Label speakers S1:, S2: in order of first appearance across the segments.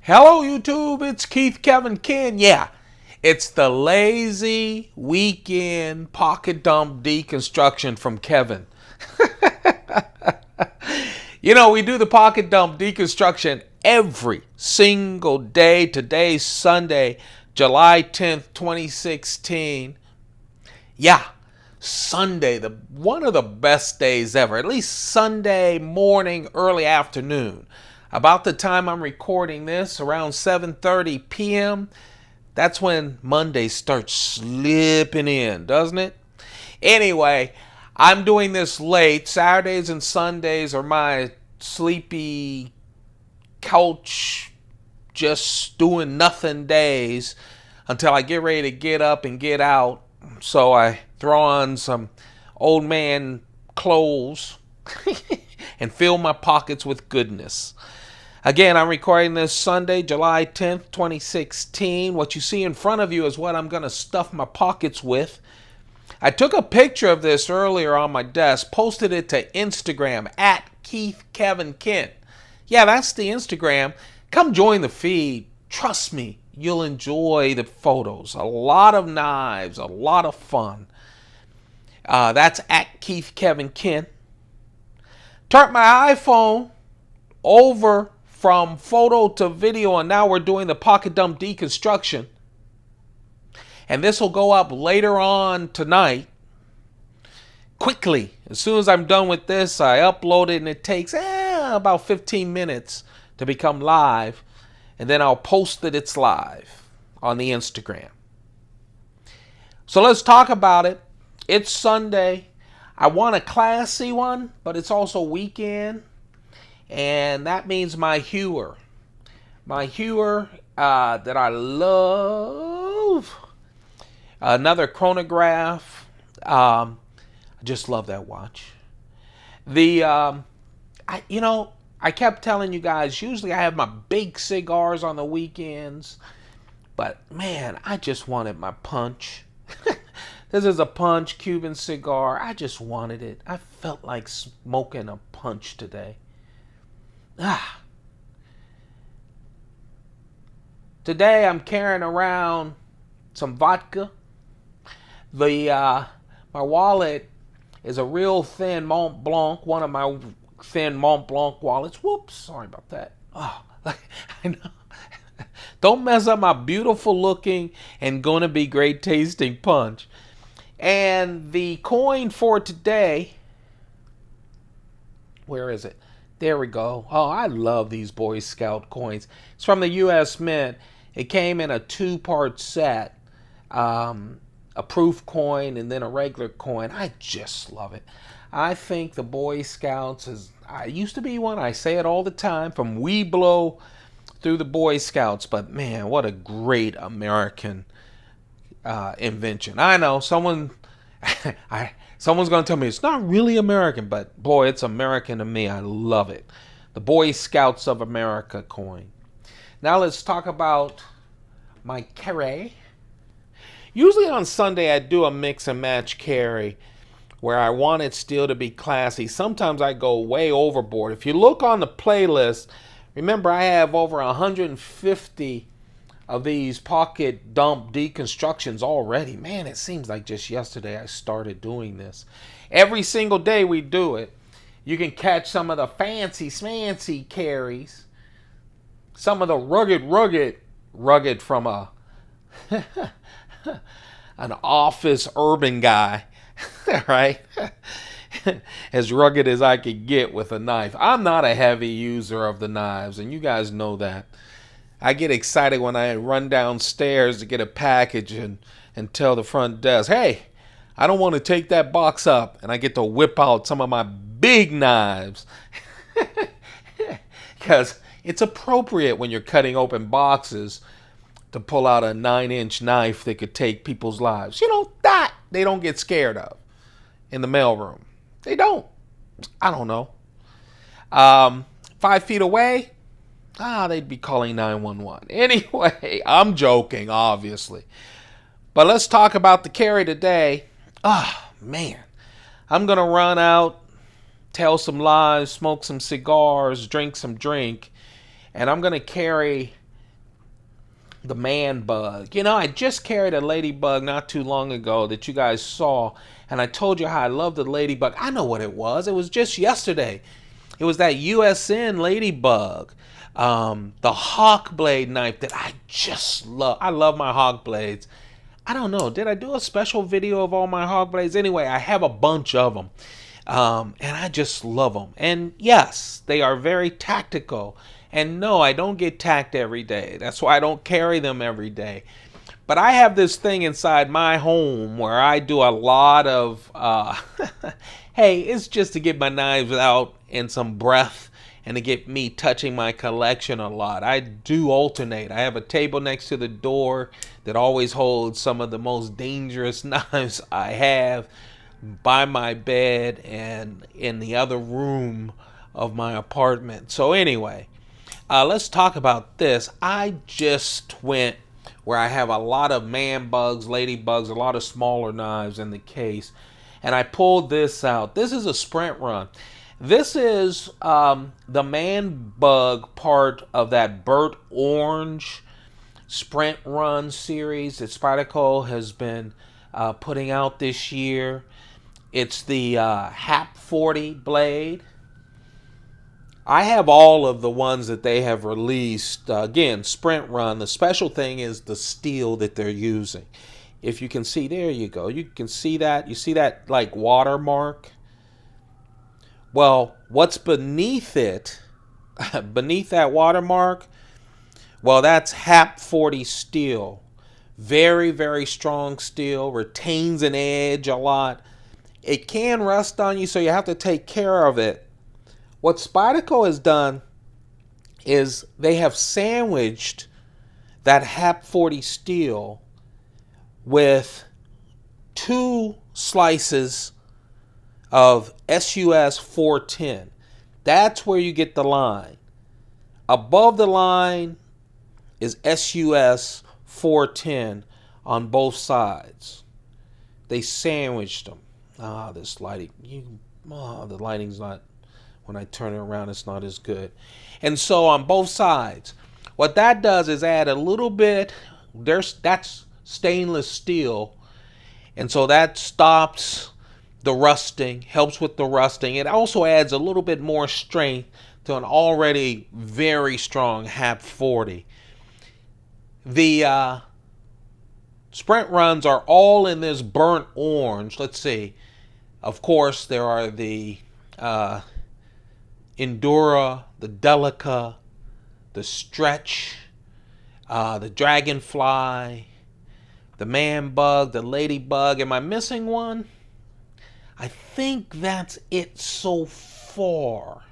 S1: Hello YouTube, it's Keith Kevin Ken. Yeah, it's the lazy weekend pocket dump deconstruction from Kevin. We do the pocket dump deconstruction every single day. Today's Sunday, July 10th, 2016. Yeah, Sunday, the one of the best days ever. At least Sunday morning, early afternoon. About the time I'm recording this, around 7:30 p.m., that's when Monday starts slipping in, doesn't it? Anyway, I'm doing this late. Saturdays and Sundays are my sleepy couch, just doing nothing days until I get ready to get up and get out. So I throw on some old man clothes and fill my pockets with goodness. Again, I'm recording this Sunday, July 10th, 2016. What you see in front of you is what I'm going to stuff my pockets with. I took a picture of this earlier on my desk, posted it to Instagram at Keith Kevin Kent. Yeah, that's the Instagram. Come join the feed. Trust me, you'll enjoy the photos. A lot of knives, a lot of fun. That's at Keith Kevin Kent. Turned my iPhone over from photo to video, and now we're doing the pocket dump deconstruction. And this will go up later on tonight. Quickly, as soon as I'm done with this, I upload it, and it takes about 15 minutes to become live. And then I'll post that it's live on the Instagram. So let's talk about it. It's Sunday. I want a classy one, but it's also weekend. And that means my hewer. My hewer that I love. Another chronograph. I just love that watch. I kept telling you guys, usually I have my big cigars on the weekends. But man, I just wanted my punch. This is a punch Cuban cigar. I just wanted it. I felt like smoking a punch today. Today I'm carrying around some vodka. My wallet is a real thin Mont Blanc, one of my thin Mont Blanc wallets. Whoops, sorry about that. I know. Don't mess up my beautiful looking and gonna be great tasting punch. And the coin for today, where is it? There we go. Oh, I love these Boy Scout coins. It's from the U.S. Mint. It came in a two-part set. A proof coin and then a regular coin. I just love it. I think the Boy Scouts I used to be one. I say it all the time, from Weeblo through the Boy Scouts. But man, what a great American invention. I know someone's going to tell me it's not really American, but boy, it's American to me. I love it. The Boy Scouts of America coin. Now let's talk about my carry. Usually on Sunday I do a mix and match carry where I want it still to be classy. Sometimes I go way overboard. If you look on the playlist, remember I have over 150 of these pocket dump deconstructions already. Man, it seems like just yesterday I started doing this. Every single day we do it. You can catch some of the fancy smancy carries. Some of the rugged from an office urban guy, right? As rugged as I could get with a knife. I'm not a heavy user of the knives, and you guys know that. I get excited when I run downstairs to get a package and tell the front desk, hey, I don't want to take that box up. And I get to whip out some of my big knives. Because it's appropriate when you're cutting open boxes to pull out a 9-inch knife that could take people's lives. That they don't get scared of in the mailroom. They don't. I don't know. 5 feet away, they'd be calling 911. Anyway, I'm joking, obviously. But let's talk about the carry today. Man. I'm going to run out, tell some lies, smoke some cigars, drink some drink. And I'm going to carry the man bug. You know, I just carried a ladybug not too long ago that you guys saw, and I told you how I love the ladybug. I know what it was. It was just yesterday. It was that USN ladybug, the hawk blade knife that I just love. I love my hawk blades. I don't know. Did I do a special video of all my hawk blades? Anyway, I have a bunch of them. And I just love them. And yes, they are very tactical. And no, I don't get tacked every day. That's why I don't carry them every day. But I have this thing inside my home where I do a lot of, hey, it's just to get my knives out and some breath and to get me touching my collection a lot. I do alternate. I have a table next to the door that always holds some of the most dangerous knives I have by my bed and in the other room of my apartment. So anyway, let's talk about this. I just went where I have a lot of man bugs, ladybugs, a lot of smaller knives in the case, and I pulled this out. This is a sprint run. This is the man bug part of that burnt orange sprint run series that Spyderco has been putting out this year. It's the HAP 40 blade. I have all of the ones that they have released. Again, sprint run. The special thing is the steel that they're using. If you can see, there you go. You can see that. You see that like watermark? Well, what's beneath it, beneath that watermark, well, that's HAP 40 steel. Very, very strong steel. Retains an edge a lot. It can rust on you, so you have to take care of it. What Spyderco has done is they have sandwiched that HAP 40 steel with 2 slices of SUS 410. That's where you get the line. Above the line is SUS 410 on both sides. They sandwiched them. This lighting, the lighting's not, when I turn it around, it's not as good. And so on both sides, what that does is add a little bit, that's stainless steel, and so that stops the rusting, helps with the rusting. It also adds a little bit more strength to an already very strong HAP 40. The sprint runs are all in this burnt orange. Let's see. Of course, there are the Endura, the Delica, the Stretch, the Dragonfly, the Man Bug, the Ladybug. Am I missing one? I think that's it so far.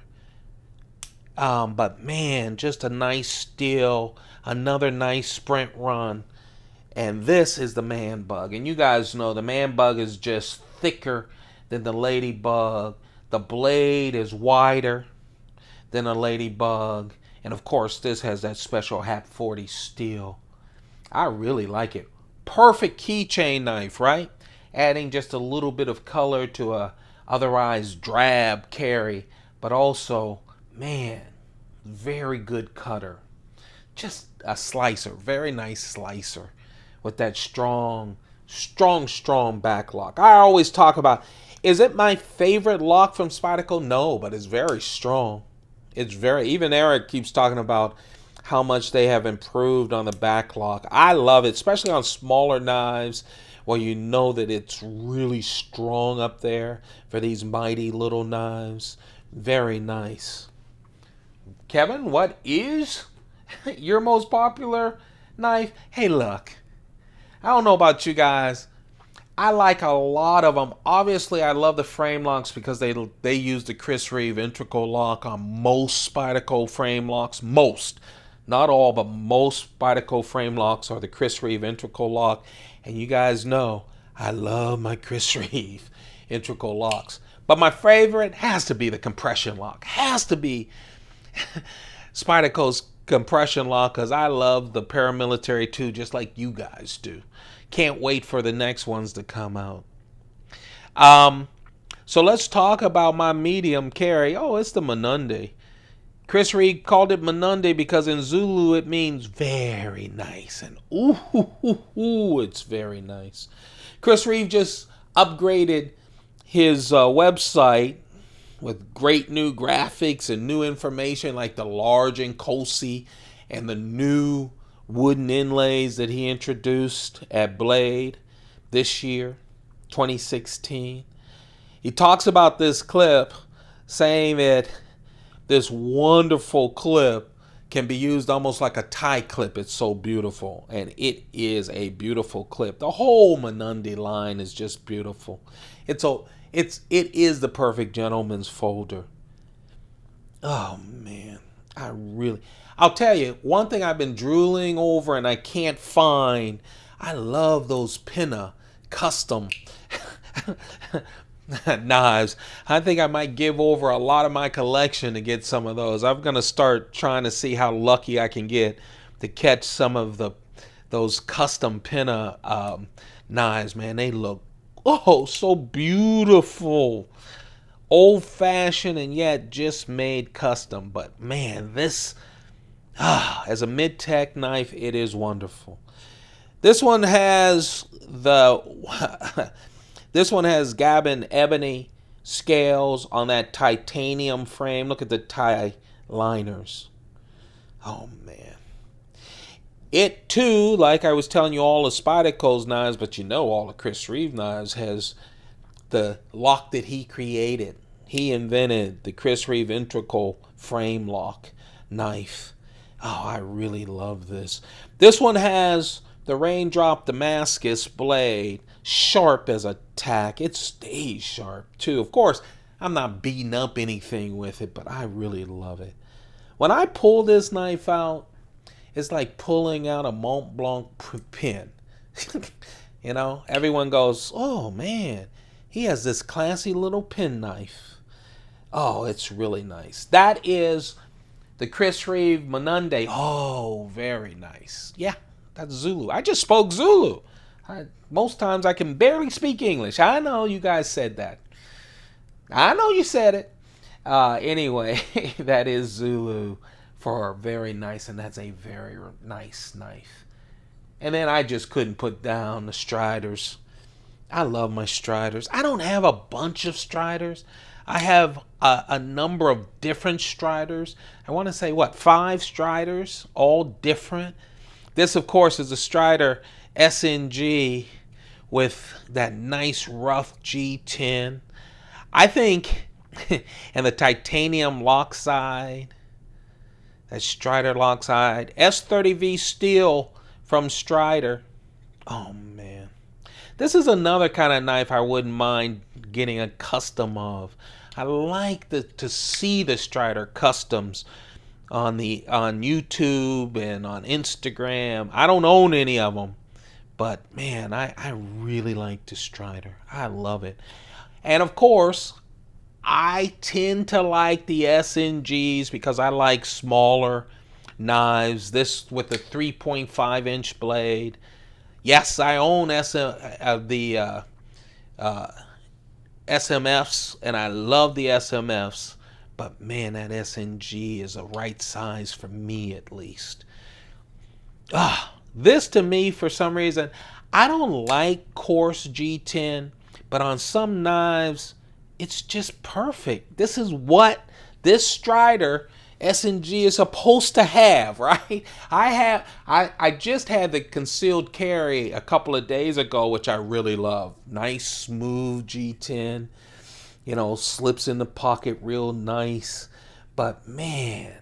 S1: But man, just a nice steel, another nice sprint run. And this is the Man Bug. And you guys know the Man Bug is just thicker than the Ladybug. The blade is wider than a Ladybug. And of course, this has that special HAP 40 steel. I really like it. Perfect keychain knife, right? Adding just a little bit of color to a otherwise drab carry, but also, man, very good cutter. Just a slicer, very nice slicer with that strong back lock. I always talk about, is it my favorite lock from Spyderco? No, but it's very strong. It's very, even Eric keeps talking about how much they have improved on the back lock. I love it, especially on smaller knives, well, you know that it's really strong up there for these mighty little knives. Very nice. Kevin, what is your most popular knife? Hey, look, I don't know about you guys. I like a lot of them. Obviously, I love the frame locks because they use the Chris Reeve integral lock on most Spyderco frame locks. Most. Not all, but most Spyderco frame locks are the Chris Reeve integral lock. And you guys know I love my Chris Reeve integral locks. But my favorite has to be the compression lock. Has to be Spyderco's compression lock because I love the paramilitary too, just like you guys do. Can't wait for the next ones to come out. So let's talk about my medium carry. Oh, it's the Mnandi. Chris Reeve called it Mnandi because in Zulu it means very nice. And ooh, it's very nice. Chris Reeve just upgraded his website with great new graphics and new information like the large encosi and the new wooden inlays that he introduced at Blade this year, 2016. He talks about this clip, saying that this wonderful clip can be used almost like a tie clip. It's so beautiful, and it is a beautiful clip. The whole Mnandi line is just beautiful. It is the perfect gentleman's folder. Oh man, I'll tell you one thing I've been drooling over and I can't find. I love those Pinna custom knives. I think I might give over a lot of my collection to get some of those. I'm gonna start trying to see how lucky I can get to catch some of those custom Pinna knives. Man, they look so beautiful, old-fashioned and yet just made custom. But man, this as a mid-tech knife, it is wonderful. This one has this one has Gabon ebony scales on that titanium frame. Look at the tie liners. Oh man. It too, like I was telling you, all of Spyderco's knives, but you know all of Chris Reeve knives has the lock that he created. He invented the Chris Reeve integral frame lock knife. Oh, I really love this. This one has the Raindrop Damascus blade, sharp as a tack. It stays sharp too. Of course, I'm not beating up anything with it, but I really love it. When I pull this knife out, it's like pulling out a Mont Blanc pen. You know, everyone goes, oh man, he has this classy little pen knife. Oh, it's really nice. That is the Chris Reeve Mnandi. Oh, very nice. Yeah, that's Zulu. I just spoke Zulu. Most times I can barely speak English. I know you guys said that. I know you said it. Anyway, that is Zulu for very nice, and that's a very nice knife. And then I just couldn't put down the Striders. I love my Striders. I don't have a bunch of Striders. I have a number of different Striders. I want to say, 5 Striders, all different. This, of course, is a Strider SNG with that nice rough G10. I think, and the titanium lock side, that Strider lock side, S30V steel from Strider. Oh man, this is another kind of knife I wouldn't mind getting a custom of. I like to see the Strider customs on YouTube and on Instagram. I don't own any of them, but man, I really like the Strider. I love it. And of course, I tend to like the SNGs because I like smaller knives. This with the 3.5 inch blade. Yes, I own the SMFs, and I love the SMFs. But man, that SNG is the right size for me, at least. This to me, for some reason, I don't like coarse G10, but on some knives, it's just perfect. This is what this Strider SNG is supposed to have, right? I just had the concealed carry a couple of days ago, which I really love. Nice, smooth G10. You know, slips in the pocket real nice. But man,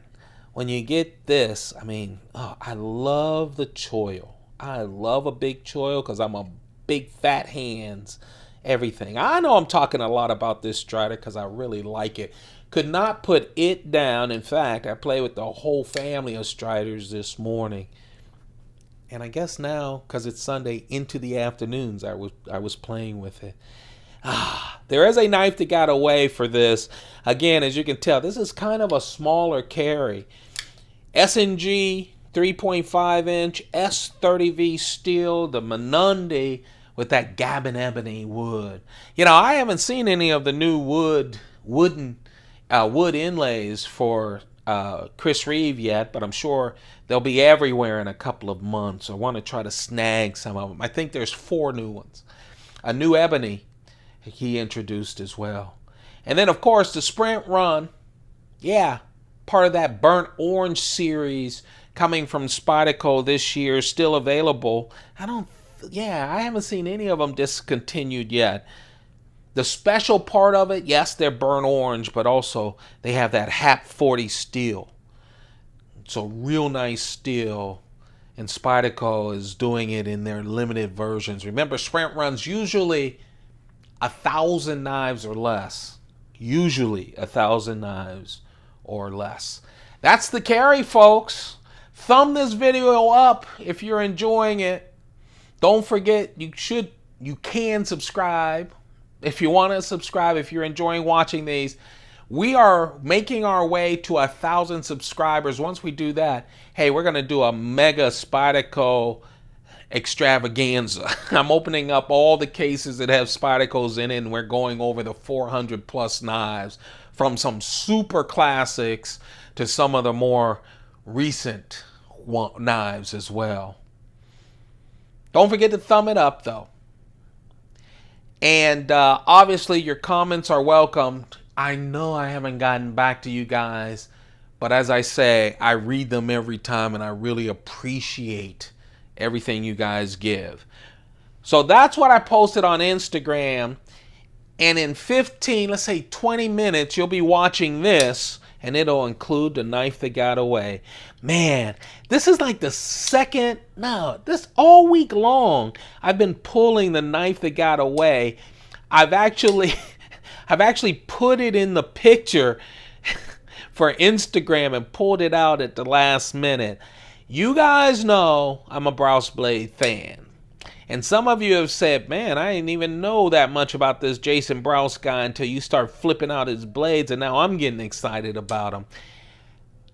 S1: when you get this, I mean, I love the choil. I love a big choil because I'm a big fat hands, everything. I know I'm talking a lot about this Strider because I really like it. Could not put it down. In fact, I played with the whole family of Striders this morning. And I guess now, because it's Sunday, into the afternoons, I was playing with it. There is a knife that got away for this. Again, as you can tell, this is kind of a smaller carry. SNG 3.5 inch S30V steel, the Mnandi with that Gabon ebony wood. You know, I haven't seen any of the new wood inlays for Chris Reeve yet, but I'm sure they'll be everywhere in a couple of months. I want to try to snag some of them. I think there's 4 new ones. A new ebony he introduced as well. And then, of course, the Sprint Run. Yeah, part of that burnt orange series coming from Spyderco this year, still available. I haven't seen any of them discontinued yet. The special part of it, yes, they're burnt orange, but also they have that HAP 40 steel. So real nice steel. And Spyderco is doing it in their limited versions. Remember, Sprint Runs usually 1,000 knives or less. Usually 1,000 knives or less. That's the carry, folks. Thumb this video up if you're enjoying it. Don't forget, you can subscribe. If you want to subscribe, if you're enjoying watching these, we are making our way to 1,000 subscribers. Once we do that, hey, we're going to do a mega Spyderco extravaganza. I'm opening up all the cases that have Spydercos in it, and we're going over the 400 plus knives, from some super classics to some of the more recent knives as well. Don't forget to thumb it up, though. And obviously your comments are welcomed. I know I haven't gotten back to you guys, but as I say, I read them every time, and I really appreciate everything you guys give. So that's what I posted on Instagram. And in 15, let's say 20 minutes, you'll be watching this, and it'll include the knife that got away. Man, this is like the this all week long, I've been pulling the knife that got away. I've actually put it in the picture for Instagram and pulled it out at the last minute. You guys know I'm a Brous blade fan. And some of you have said, man, I didn't even know that much about this Jason Brous guy until you start flipping out his blades, and now I'm getting excited about him.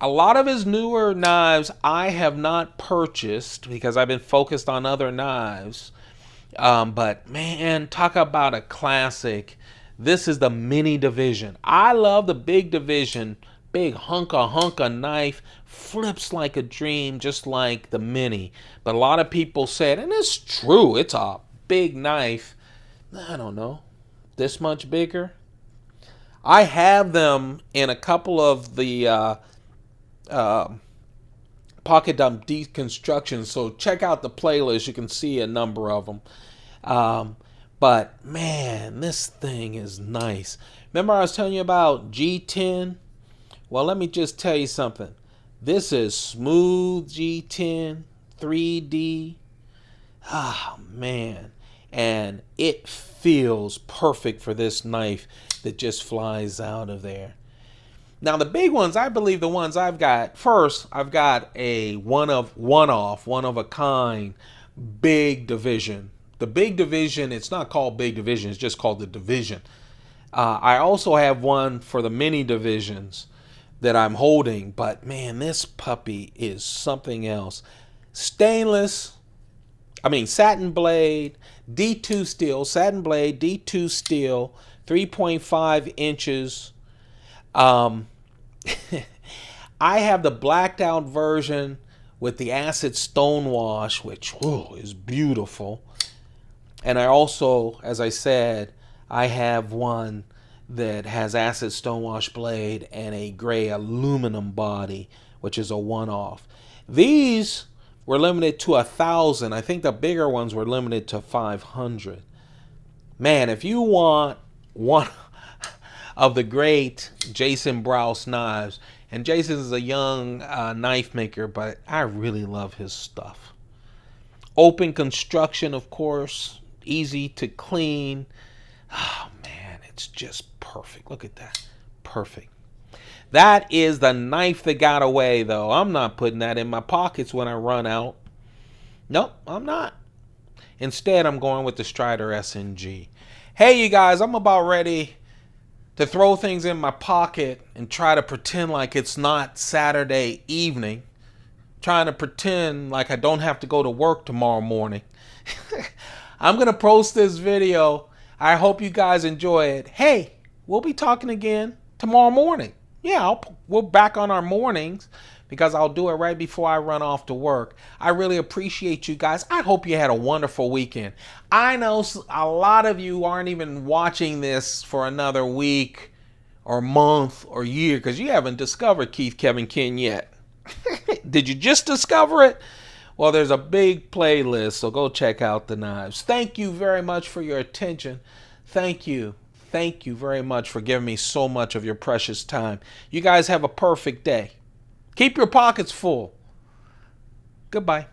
S1: A lot of his newer knives I have not purchased because I've been focused on other knives. But man, talk about a classic. This is the mini division. I love the big division. Big hunka knife, flips like a dream, just like the mini. But a lot of people said, and it's true, it's a big knife. I don't know, this much bigger. I have them in a couple of the pocket dump deconstructions, so check out the playlist. You can see a number of them. But man, this thing is nice. Remember I was telling you about G10? Well, let me just tell you something. This is smooth G10, 3D. Ah, man. And it feels perfect for this knife that just flies out of there. Now, the big ones, I believe the ones I've got, first, I've got a one of a kind, big division. The big division, it's not called big division, it's just called the division. I also have one for the mini divisions that I'm holding, but man, this puppy is something else. Satin blade, D2 steel, satin blade, D2 steel, 3.5 inches. I have the blacked out version with the acid stonewash, which is beautiful. And I also, as I said, I have one that has acid stonewash blade and a gray aluminum body, which is a one-off. These were limited to 1,000. I think the bigger ones were limited to 500. Man, if you want one of the great Jason Brous knives, and Jason is a young knife maker, but I really love his stuff. Open construction, of course, easy to clean. Oh man, it's just perfect. Look at that. Perfect. That is the knife that got away, though. I'm not putting that in my pockets when I run out. Nope, I'm not. Instead, I'm going with the Strider SNG. Hey, you guys, I'm about ready to throw things in my pocket and try to pretend like it's not Saturday evening. Trying to pretend like I don't have to go to work tomorrow morning. I'm going to post this video. I hope you guys enjoy it. Hey, we'll be talking again tomorrow morning. Yeah, we're back on our mornings because I'll do it right before I run off to work. I really appreciate you guys. I hope you had a wonderful weekend. I know a lot of you aren't even watching this for another week or month or year because you haven't discovered Keith Kevin Ken yet. Did you just discover it? Well, there's a big playlist, so go check out the knives. Thank you very much for your attention. Thank you. Thank you very much for giving me so much of your precious time. You guys have a perfect day. Keep your pockets full. Goodbye.